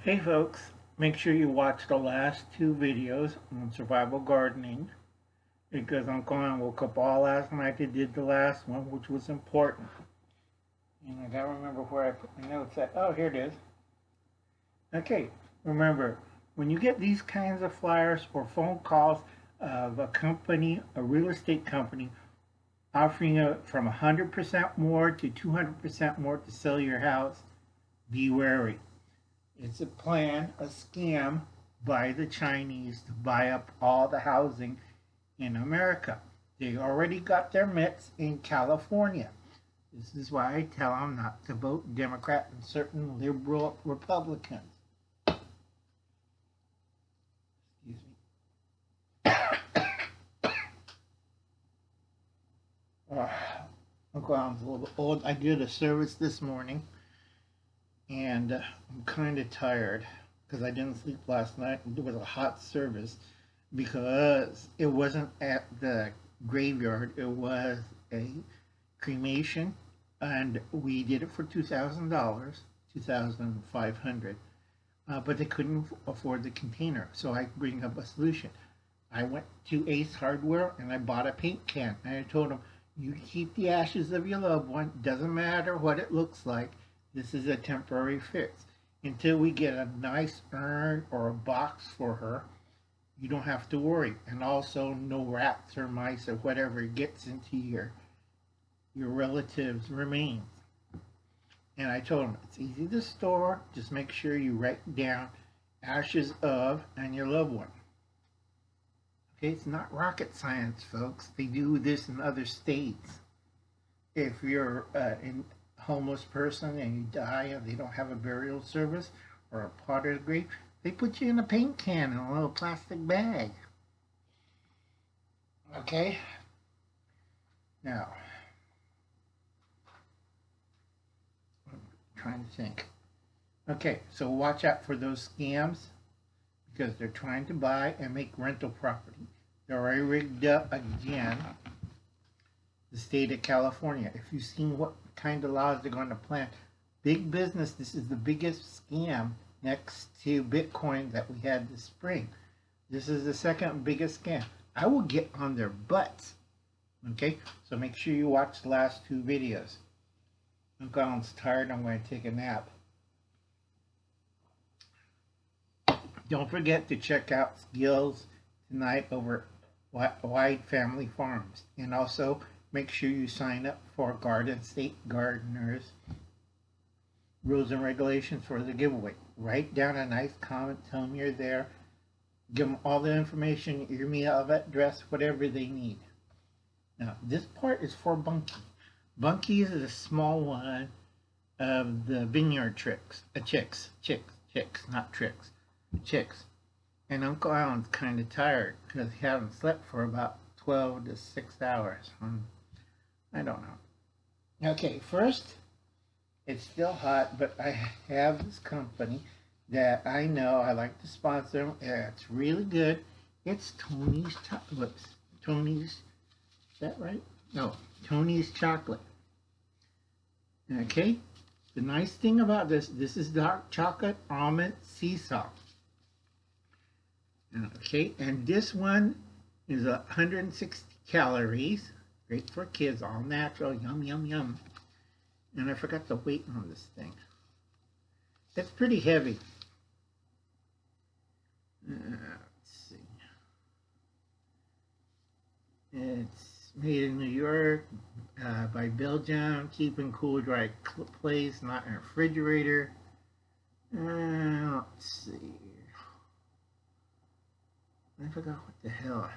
Hey folks, make sure you watch the last two videos on survival gardening because Uncle Ann woke up all last night to did the last one, which was important. And I gotta remember where I put my notes at. Oh, here it is. Okay, remember, when you get these kinds of flyers or phone calls of a company, a real estate company, offering you from 100% more to 200% more to sell your house, be wary. It's a plan, a scam by the Chinese to buy up all the housing in America. They already got their mitts in California. This is why I tell them not to vote Democrat and certain liberal Republicans. Excuse me. Uncle Alan's a little bit old. I did a service this morning and I'm kind of tired because I didn't sleep last night. It was a hot service because it wasn't at the graveyard. It was a cremation, and we did it for $2,000, 2,500. But they couldn't afford the container, so I bring up a solution. I went to Ace Hardware and I bought a paint can, and I told them, "You keep the ashes of your loved one. Doesn't matter what it looks like. This is a temporary fix. Until we get a nice urn or a box for her, you don't have to worry. And also no rats or mice or whatever gets into your relatives' remains." And I told him, it's easy to store. Just make sure you write down ashes of and your loved one. Okay, it's not rocket science, folks. They do this in other states. If you're in homeless person and you die and they don't have a burial service or a potter's grave, they put you in a paint can in a little plastic bag. Okay? Now, I'm trying to think. Okay, so watch out for those scams because they're trying to buy and make rental property. They're already rigged up again. The state of California. If you've seen what kind of laws they're going to plan, big business, this is the biggest scam next to Bitcoin that we had this spring. This is the second biggest scam. I will get on their butts. Okay, so make sure you watch the last two videos. Uncle Alan's tired. I'm going to take a nap. Don't forget to check out Skills tonight over Whyde Family Farms, and also make sure you sign up for Garden State Gardeners rules and regulations for the giveaway. Write down a nice comment, tell them you're there, give them all the information, your email address, whatever they need. Now, this part is for Bunkie. Bunkie is a small one of the Vineyard Chicks, chicks, not tricks, chicks. And Uncle Alan's kind of tired because he hasn't slept for about 12 to 6 hours. I don't know. Okay, first, it's still hot, but I have this company that I know I like to sponsor them. It's really good. It's Tony's Chocolates. Tony's, is that right? No, Tony's Chocolate. Okay, the nice thing about this is dark chocolate almond sea salt. Okay, and this one is 160 calories. Great for kids, all natural, yum, yum, yum. And I forgot the weight on this thing. It's pretty heavy. Let's see. It's made in New York by Belgium. Keeping cool, dry place, not in a refrigerator. Let's see. I forgot what the hell.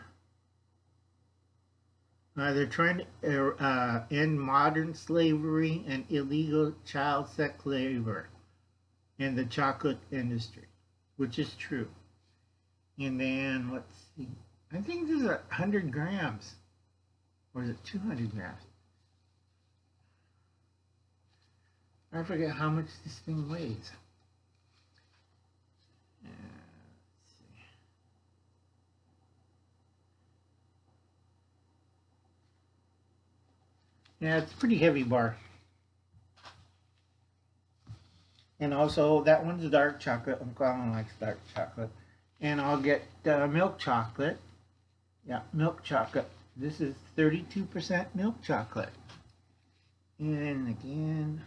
They're trying to end modern slavery and illegal child sex labor in the chocolate industry, which is true. And then, let's see. I think this is 100 grams. Or is it 200 grams? I forget how much this thing weighs. Yeah, it's a pretty heavy bar. And also, that one's dark chocolate. Uncle Alan likes dark chocolate. And I'll get milk chocolate. Yeah, milk chocolate. This is 32% milk chocolate. And again,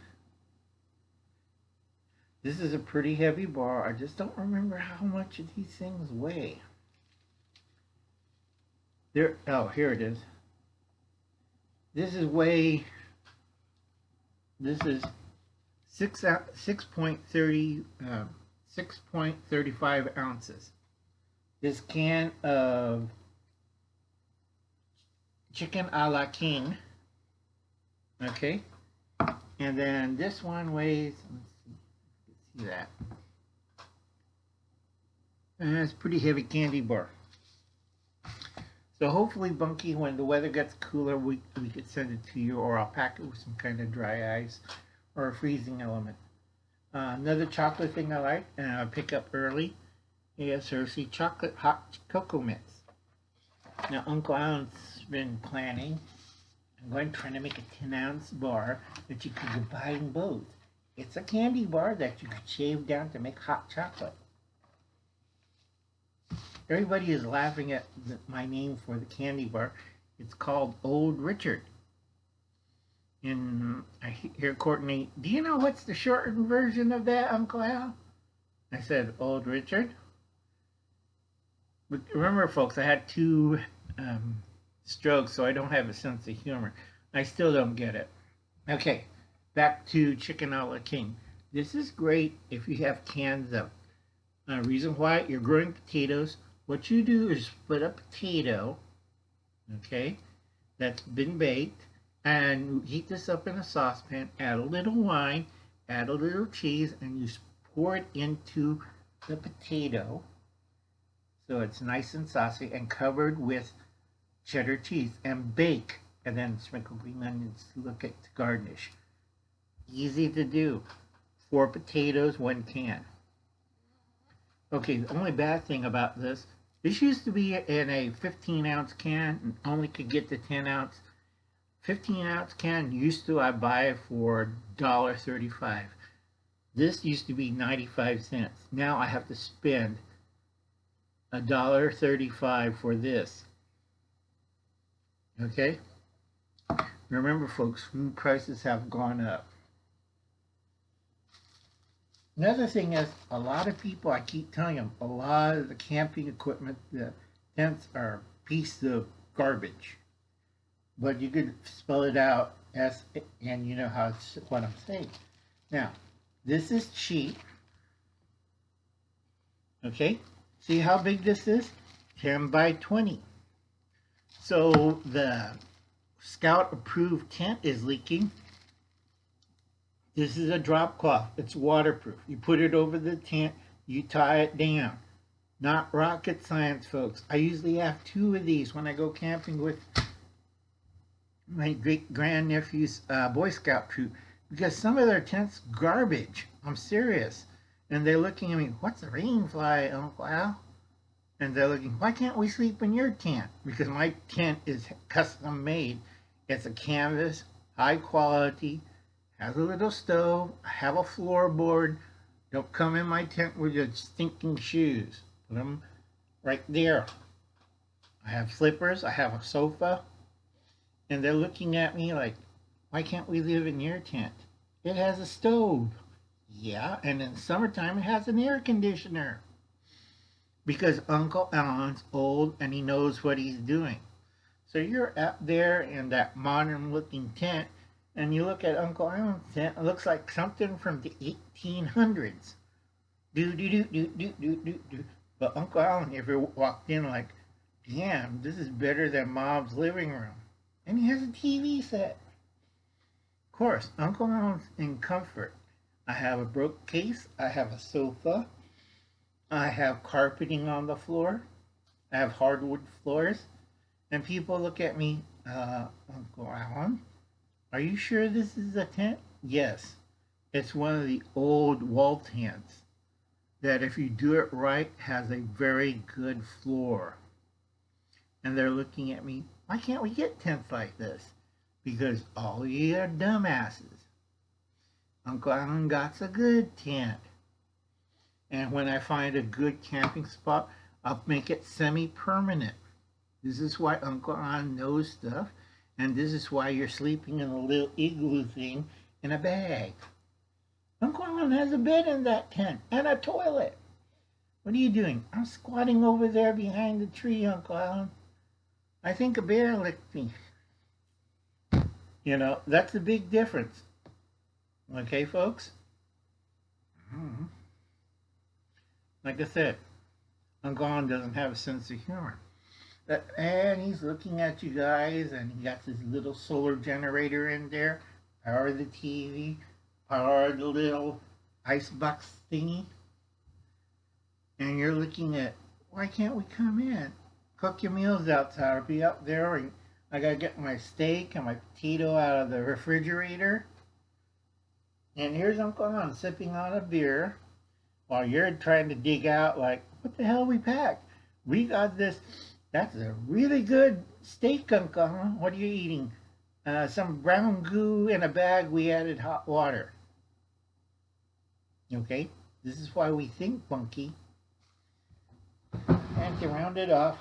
this is a pretty heavy bar. I just don't remember how much these things weigh. There, oh, here it is. This is 6.35 ounces. This can of chicken a la king. Okay. And then this one weighs, let's see that. And it's a pretty heavy candy bar. So hopefully, Bunkie, when the weather gets cooler, we could send it to you, or I'll pack it with some kind of dry ice or a freezing element. Another chocolate thing I like, and I'll pick up early, is Hershey chocolate hot cocoa mints. Now, Uncle Alan's been planning. I'm going to try to make a 10-ounce bar that you could combine both. It's a candy bar that you could shave down to make hot chocolate. Everybody is laughing at my name for the candy bar. It's called Old Richard. And I hear Courtney, do you know what's the shortened version of that, Uncle Al? I said, Old Richard. But remember, folks, I had 2 strokes, so I don't have a sense of humor. I still don't get it. Okay, back to chicken a la king. This is great if you have cans of. Reason why, you're growing potatoes. What you do is split a potato, okay, that's been baked, and heat this up in a saucepan, add a little wine, add a little cheese, and you pour it into the potato so it's nice and saucy and covered with cheddar cheese, and bake, and then sprinkle green onions to look at to garnish. Easy to do. 4 potatoes, 1 can. Okay, the only bad thing about this used to be in a 15-ounce can and only could get the 10-ounce. 15-ounce can used to I buy for $1.35. This used to be 95 cents. Now I have to spend $1.35 for this. Okay? Remember, folks, food prices have gone up. Another thing is, a lot of people, I keep telling them, a lot of the camping equipment, the tents are a piece of garbage. But you could spell it out as, and you know how it's, what I'm saying. Now, this is cheap. Okay? See how big this is? 10 by 20. So the Scout approved tent is leaking. This is a drop cloth. It's waterproof. You put it over the tent, you tie it down. Not rocket science, folks. I usually have 2 of these when I go camping with my great grandnephew's Boy Scout troop, because some of their tents garbage. I'm serious. And they're looking at me, what's a rain fly, Uncle Al? And they're looking, why can't we sleep in your tent? Because my tent is custom made. It's a canvas, high quality, has a little stove, I have a floorboard. Don't come in my tent with your stinking shoes. Put them right there. I have slippers, I have a sofa. And they're looking at me like, why can't we live in your tent? It has a stove. Yeah, and in summertime it has an air conditioner. Because Uncle Alan's old and he knows what he's doing. So you're out there in that modern looking tent and you look at Uncle Alan's tent, it looks like something from the 1800s. Do. But Uncle Alan, if you walked in like, damn, this is better than Mom's living room. And he has a TV set. Of course, Uncle Alan's in comfort. I have a broke case, I have a sofa, I have carpeting on the floor, I have hardwood floors, and people look at me, Uncle Alan, are you sure this is a tent? Yes, it's one of the old wall tents that if you do it right has a very good floor. And they're looking at me, why can't we get tents like this? Because all you are dumbasses. Uncle Alan got a good tent. And when I find a good camping spot, I'll make it semi-permanent. This is why Uncle Alan knows stuff, and this is why you're sleeping in a little igloo thing in a bag. Uncle Alan has a bed in that tent and a toilet. What are you doing? I'm squatting over there behind the tree, Uncle Alan. I think a bear licked me. You know, that's a big difference. Okay, folks? Like I said, Uncle Alan doesn't have a sense of humor. And he's looking at you guys, and he got this little solar generator in there, power the TV, power the little icebox thingy. And you're looking at, why can't we come in? Cook your meals outside. I'll be up there, and I gotta get my steak and my potato out of the refrigerator. And here's Uncle Alan sipping on a beer while you're trying to dig out, like, what the hell we packed? We got this. That's a really good steak, Uncle Alan. What are you eating? Some brown goo in a bag. We added hot water. Okay, this is why we think Bunkie. And to round it off,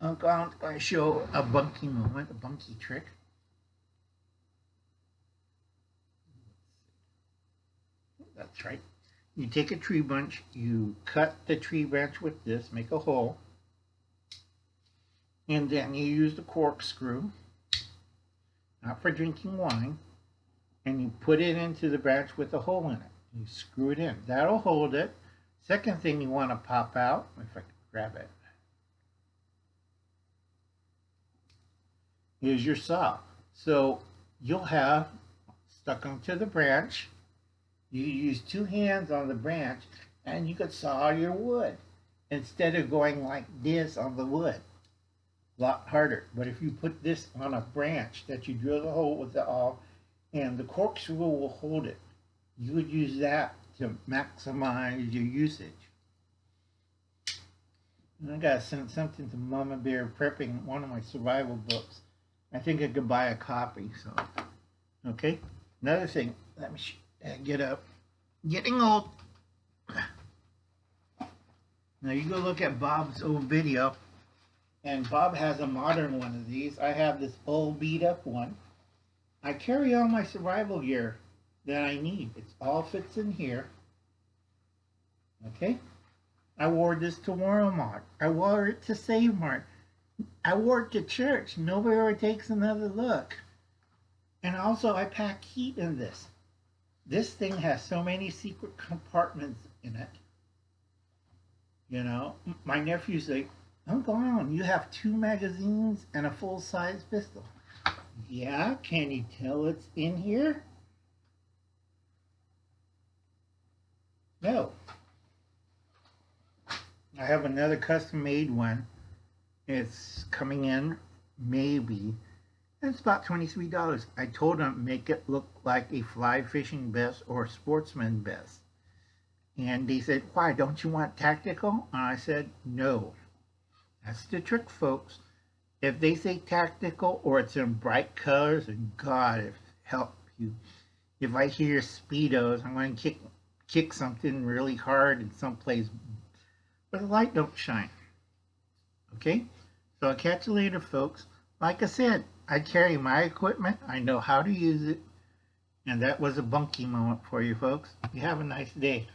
Uncle Alan's going to show a Bunkie moment, a Bunkie trick. That's right. You take a tree branch, you cut the tree branch with this, make a hole, and then you use the corkscrew, not for drinking wine, and you put it into the branch with a hole in it. You screw it in. That'll hold it. Second thing you want to pop out, if I can grab it, is your saw. So you'll have stuck onto the branch. You use two hands on the branch, and you could saw your wood instead of going like this on the wood. A lot harder. But if you put this on a branch that you drill the hole with the awl, and the corkscrew will hold it, you would use that to maximize your usage. And I gotta send something to Mama Bear prepping one of my survival books. I think I could buy a copy. So, okay. Another thing. Let me get up. Getting old. Now you go look at Bob's old video, and Bob has a modern one of these. I have this old beat up one. I carry all my survival gear that I need. It all fits in here. Okay. I wore this to Walmart. I wore it to Save Mart. I wore it to church. Nobody ever takes another look. And also I pack heat in this. This thing has so many secret compartments in it. You know, my nephew's like, Uncle Alan, you have 2 magazines and a full-size pistol. Yeah, can you tell it's in here? No. I have another custom-made one. It's coming in, maybe. It's about $23. I told them make it look like a fly fishing vest or sportsman vest. And they said, why, don't you want tactical? And I said, no. That's the trick, folks. If they say tactical or it's in bright colors, and God help you. If I hear Speedos, I'm going to kick something really hard in some place. But the light don't shine. Okay? So I'll catch you later, folks. Like I said, I carry my equipment. I know how to use it. And that was a Bunkie moment for you, folks. You have a nice day.